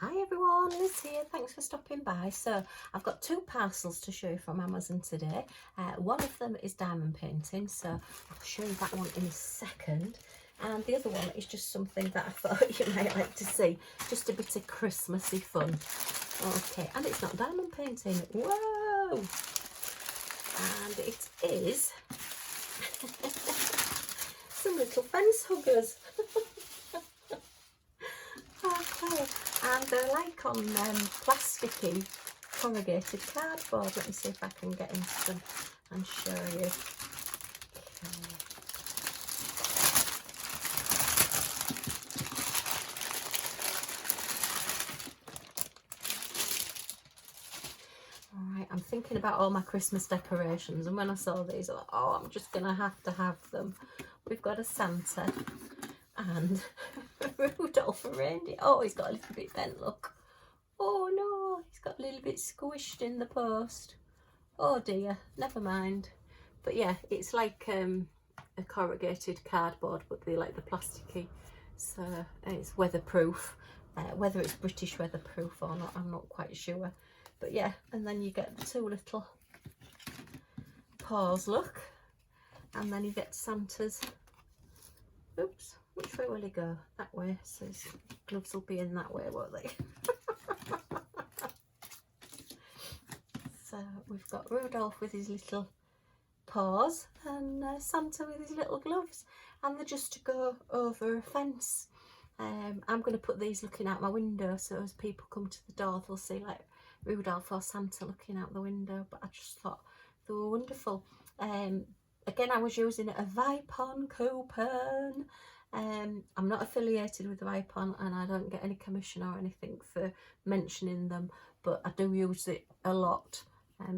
Hi everyone, Liz here, thanks for stopping by. So I've got two parcels to show you from Amazon today. One of them is diamond painting, so I'll show you that one in a second. And the other one is just something that I thought you might like to see, just a bit of Christmassy fun. Okay, and it's not diamond painting, whoa! And it is some little fence huggers. Okay, and they're like on plasticky corrugated cardboard. Let me see if I can get into them and show you. Okay. Alright, I'm thinking about all my Christmas decorations, and when I saw these I thought, oh, I'm just going to have them. We've got a Santa and Rudolph a reindeer. Oh, he's got a little bit bent, look. Oh no, he's got a little bit squished in the post. Oh dear, never mind. But yeah, it's like a corrugated cardboard, but they like the plasticky, so it's weatherproof. Whether it's British weatherproof or not, I'm not quite sure. But yeah, and then you get the two little paws, look, and then you get Santa's. Oops, which way will he go? That way, so his gloves will be in that way, won't they? So we've got Rudolph with his little paws and Santa with his little gloves, and they're just to go over a fence. I'm going to put these looking out my window, so as people come to the door they'll see like Rudolph or Santa looking out the window. But I just thought they were wonderful. Again, I was using a Vipon coupon. I'm not affiliated with Vipon and I don't get any commission or anything for mentioning them, but I do use it a lot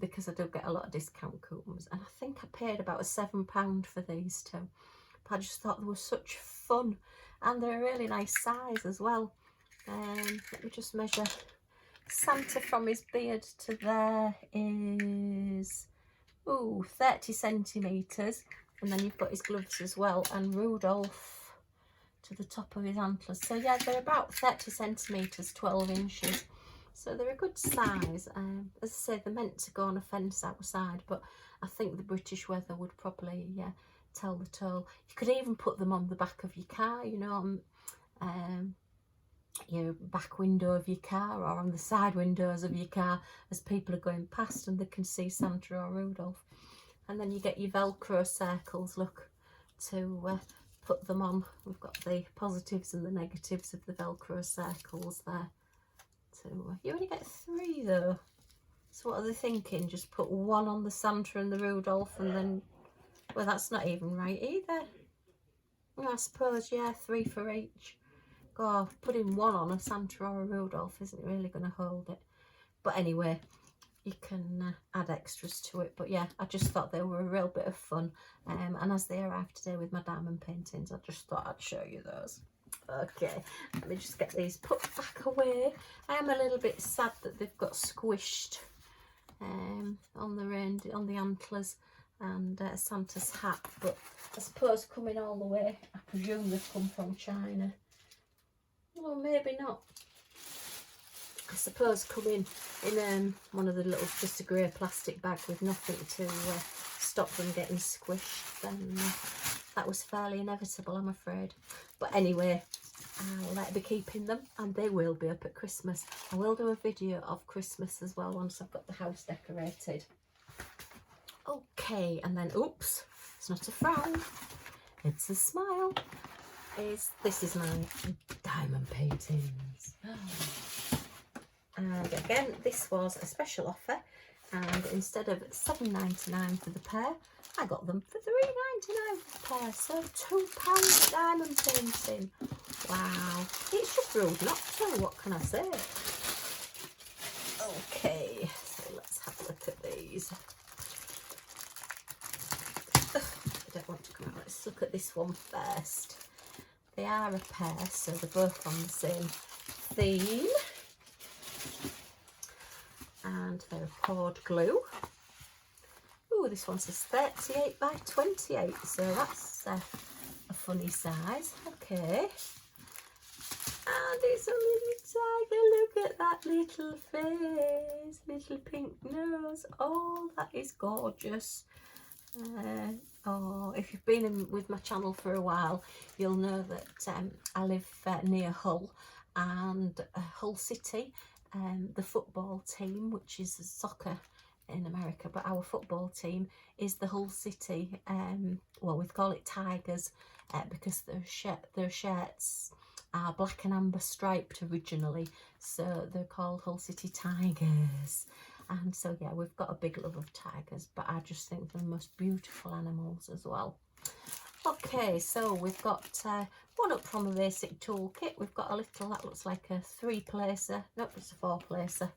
because I do get a lot of discount coupons, and I think I paid about £7 for these two. But I just thought they were such fun, and they're a really nice size as well. Let me just measure. Santa from his beard to there is 30 centimetres, and then you've got his gloves as well, and Rudolph to the top of his antlers. So yeah, they're about 30 centimetres, 12 inches. So they're a good size. As I say, they're meant to go on a fence outside, but I think the British weather would probably tell the tale. You could even put them on the back of your car, you know, your back window of your car, or on the side windows of your car as people are going past and they can see Santa or Rudolph. And then you get your Velcro circles, look, to put them on. We've got the positives and the negatives of the Velcro circles there. You only get 3 though, so what are they thinking? Just put 1 on the Santa and the Rudolph, and then, well, that's not even right either. Well, I suppose, yeah, 3 for each. God, putting 1 on a Santa or a Rudolph isn't really going to hold it. But anyway, you can add extras to it. But yeah, I just thought they were a real bit of fun. And as they arrived today with my diamond paintings, I just thought I'd show you those. Okay, let me just get these put back away. I am a little bit sad that they've got squished on the antlers and Santa's hat, but I suppose coming all the way, I presume they've come from China. Well, maybe not. I suppose coming in one of the little, just a grey plastic bag with nothing to stop them getting squished, then that was fairly inevitable, I'm afraid. But anyway, I'll be keeping them, and they will be up at Christmas. I will do a video of Christmas as well once I've got the house decorated. Okay, and then, oops, it's not a frown, it's a smile. This is my diamond paintings. And again, this was a special offer, and instead of £7.99 for the pair, I got them for £3.99 for the pair. So £2 diamond painting. Wow, it's just rude not to, what can I say? Okay, so let's have a look at these. I don't want to come out. Let's look at this one first. They are a pair, so they're both on the same theme. And they're poured glue. Oh, this one says 38 by 28, so that's a funny size. Okay. And it's a little tiger. Look at that little face, little pink nose. Oh, that is gorgeous. Oh, if you've been with my channel for a while, you'll know that I live near Hull, and Hull City, the football team, which is soccer in America, but our football team is the Hull City. Well, we call it Tigers because their shirts are black and amber striped originally, so they're called Hull City Tigers. And so yeah, we've got a big love of tigers, but I just think they're the most beautiful animals as well. Okay, so we've got one up from a basic toolkit. We've got a little, that looks like a 3-placer. Nope, it's a 4-placer.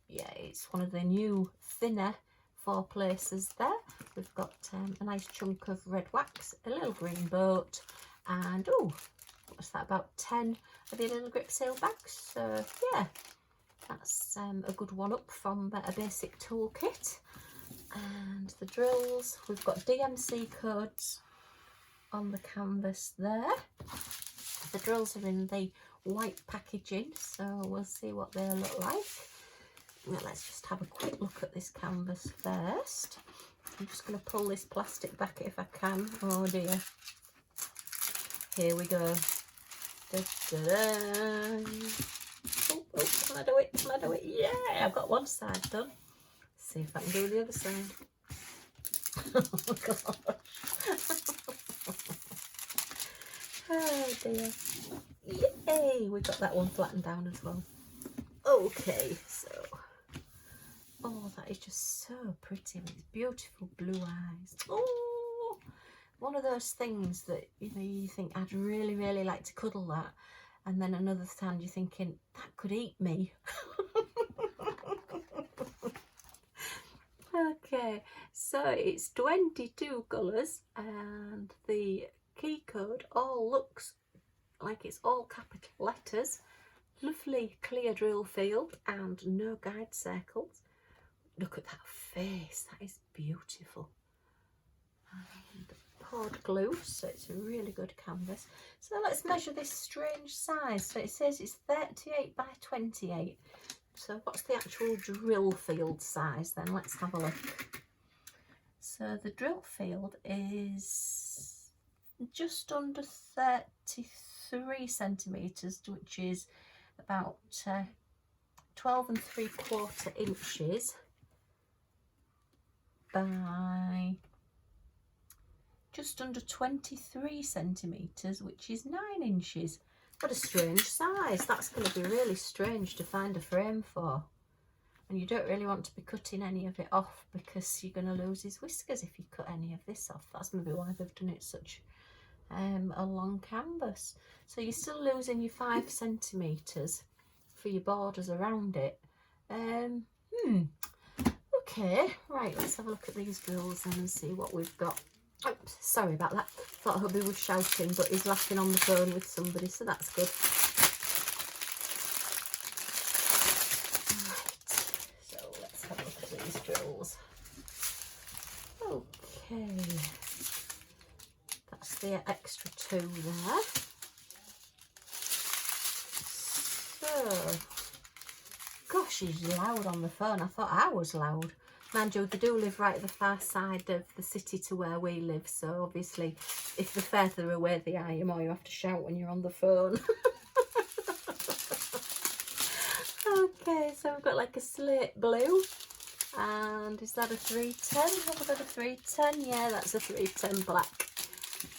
Yeah, it's one of the new thinner 4-placers there. We've got a nice chunk of red wax, a little green boat, and oh, what's that, about 10 of the little grip seal bags. So yeah, that's a good one up from a basic toolkit. And the drills, we've got DMC codes on the canvas there. The drills are in the white packaging, so we'll see what they look like. Well, let's just have a quick look at this canvas first. I'm just going to pull this plastic back if I can. Oh dear. Here we go. Da, da, da. Oh, can I do it? Can I do it? Yeah, I've got one side done. Let's see if I can do the other side. Oh gosh. Oh dear. Yay, we got that one flattened down as well. Okay, so oh, that is just so pretty with its beautiful blue eyes. Oh, one of those things that, you know, you think I'd really, really like to cuddle that, and then another time you're thinking that could eat me. Okay, so it's 22 colours, and the key code all looks like it's all capital letters. Lovely clear drill field and no guide circles. Look at that face, that is beautiful. And poured glue, so it's a really good canvas. So let's measure this strange size. So it says it's 38 by 28. So what's the actual drill field size then? Let's have a look. So the drill field is just under 33 centimetres, which is about 12 3/4 inches by just under 23 centimetres, which is 9 inches. What a strange size. That's going to be really strange to find a frame for. And you don't really want to be cutting any of it off, because you're going to lose his whiskers if you cut any of this off. That's maybe why they've done it such a long canvas. So you're still losing your 5 centimetres for your borders around it. Okay, right, let's have a look at these drills then and see what we've got. Oops, sorry about that. Thought hubby was shouting, but he's laughing on the phone with somebody, so that's good. Right, so let's have a look at these drills. Okay, that's the extra 2 there. So, gosh, he's loud on the phone. I thought I was loud. Mind you, they do live right at the far side of the city to where we live, so obviously if the further away they are, the more you have to shout when you're on the phone. Okay, so we've got like a slate blue, and is that a 310? Have we got a 310? Yeah, that's a 310 black.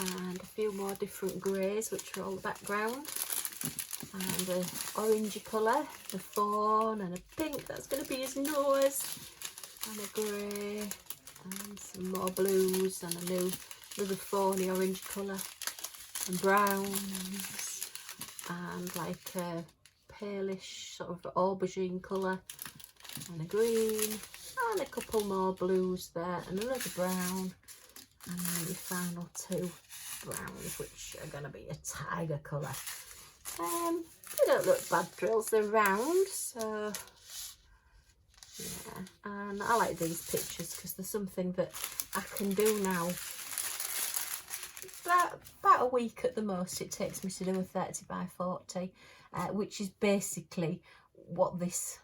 And a few more different greys, which are all the background. And an orangey colour, a fawn, and a pink, that's going to be his nose. And a grey, and some more blues, and another fawny orange colour, and browns, and like a palish sort of aubergine colour, and a green, and a couple more blues there, and another brown, and then your final 2 browns, which are going to be a tiger colour. They don't look bad drills, they're round, so yeah, and I like these pictures because there's something that I can do now. about a week at the most it takes me to do a 30 by 40, which is basically what this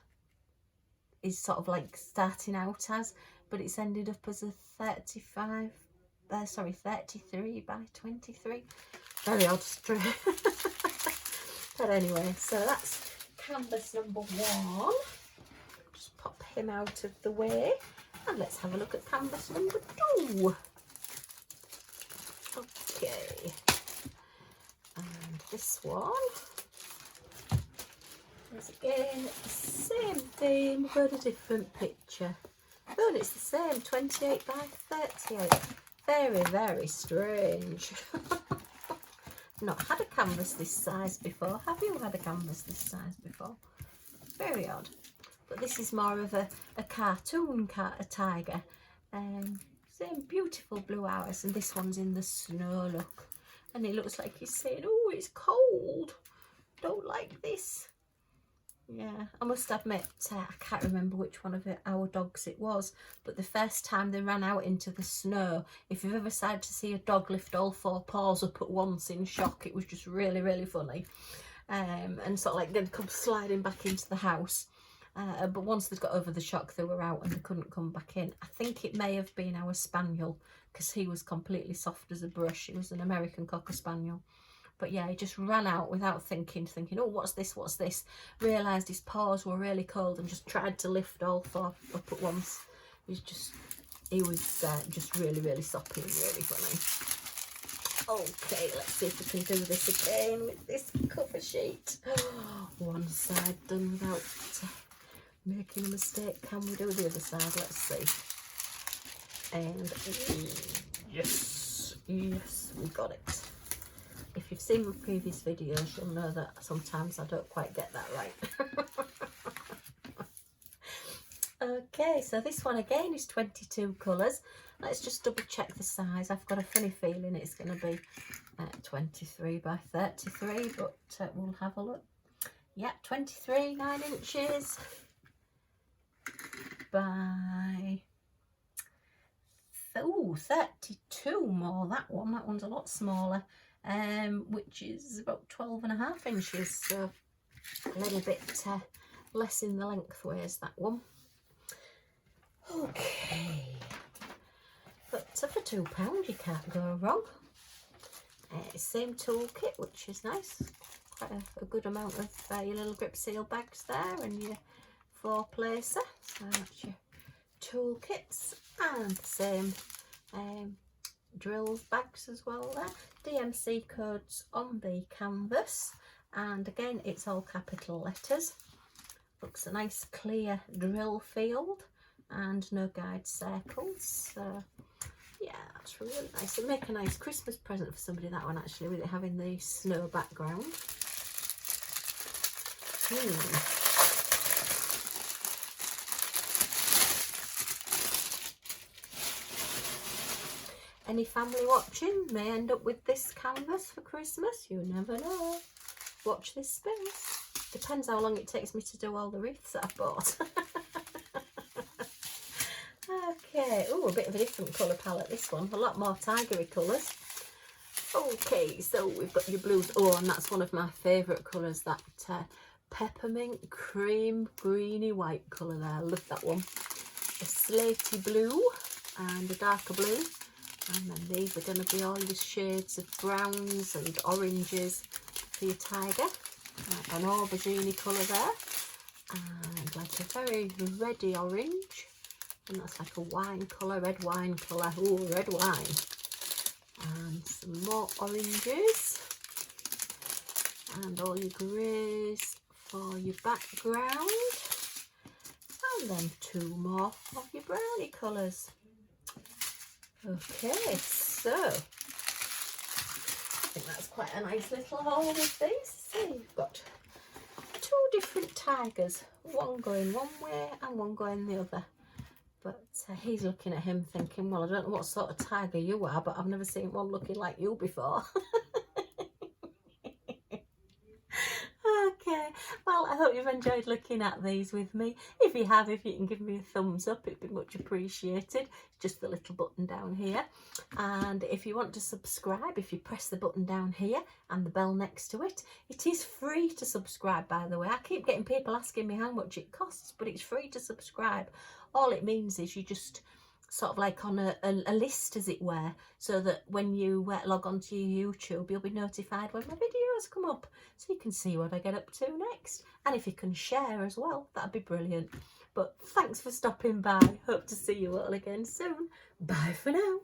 is sort of like starting out as, but it's ended up as a 33 by 23. Very odd string. But anyway, so that's canvas number 1. Just pop him out of the way and let's have a look at canvas number 2. Okay, and this one is again the same theme but a different picture. Oh, and it's the same, 28 by 38. Very, very strange. Not had a canvas this size before. Have you had a canvas this size before? Very odd. But this is more of a cartoon a tiger. Same beautiful blue eyes, and this one's in the snow look. And it looks like he's saying, oh, it's cold. Don't like this. Yeah, I must admit, I can't remember which one of our dogs it was, but the first time they ran out into the snow, if you've ever decided to see a dog lift all 4 paws up at once in shock, it was just really, really funny. And sort of like they'd come sliding back into the house. But once they'd got over the shock, they were out and they couldn't come back in. I think it may have been our spaniel, because he was completely soft as a brush. It was an American Cocker Spaniel. But yeah, he just ran out without thinking, oh, what's this, what's this? Realised his paws were really cold and just tried to lift all 4 up at once. He was just really, really soppy and really funny. Okay, let's see if we can do this again with this cover sheet. One side done without making a mistake. Can we do the other side? Let's see. And yes, we got it. If you've seen my previous videos, you'll know that sometimes I don't quite get that right. Okay, so this one again is 22 colours. Let's just double check the size. I've got a funny feeling it's going to be 23 by 33, but we'll have a look. Yeah, 23, 9 inches by 32 more. That one's a lot smaller. Which is about 12.5 inches, so a little bit less in the lengthways, that one. Okay, but for £2 you can't go wrong. Same toolkit, which is nice. Quite a good amount of your little grip seal bags there and your 4-placer. So that's your toolkits, and the same drills bags as well there. DMC codes on the canvas, and again it's all capital letters. Looks a nice clear drill field and no guide circles. So yeah, that's really nice. It'll make a nice Christmas present for somebody, that one, actually, with it having the snow background. Any family watching may end up with this canvas for Christmas. You never know. Watch this space. Depends how long it takes me to do all the wreaths that I've bought. Okay. Oh, a bit of a different colour palette, this one. A lot more tigery colours. Okay, so we've got your blues. Oh, and that's one of my favourite colours, that peppermint cream greeny white colour there. I love that one. A slaty blue and a darker blue. And then these are going to be all your shades of browns and oranges for your tiger. Like an aubergine colour there. And like a very reddy orange. And that's like a wine colour, red wine colour. Oh, red wine. And some more oranges. And all your greys for your background. And then 2 more of your brownie colours. Okay, so I think that's quite a nice little haul with these. So you've got 2 different tigers, one going one way and one going the other. But he's looking at him thinking, well, I don't know what sort of tiger you are, but I've never seen one looking like you before. Okay, Well, I hope you've enjoyed looking at these with me. If you have, if you can give me a thumbs up, it'd be much appreciated. Just the little button down here. And if you want to subscribe, if you press the button down here and the bell next to it, it is free to subscribe, by the way. I keep getting people asking me how much it costs, but it's free to subscribe. All it means is you just sort of like on a list, as it were, so that when you log onto your YouTube, you'll be notified when my videos come up, so you can see what I get up to next. And if you can share as well, that'd be brilliant. But thanks for stopping by. Hope to see you all again soon. Bye for now.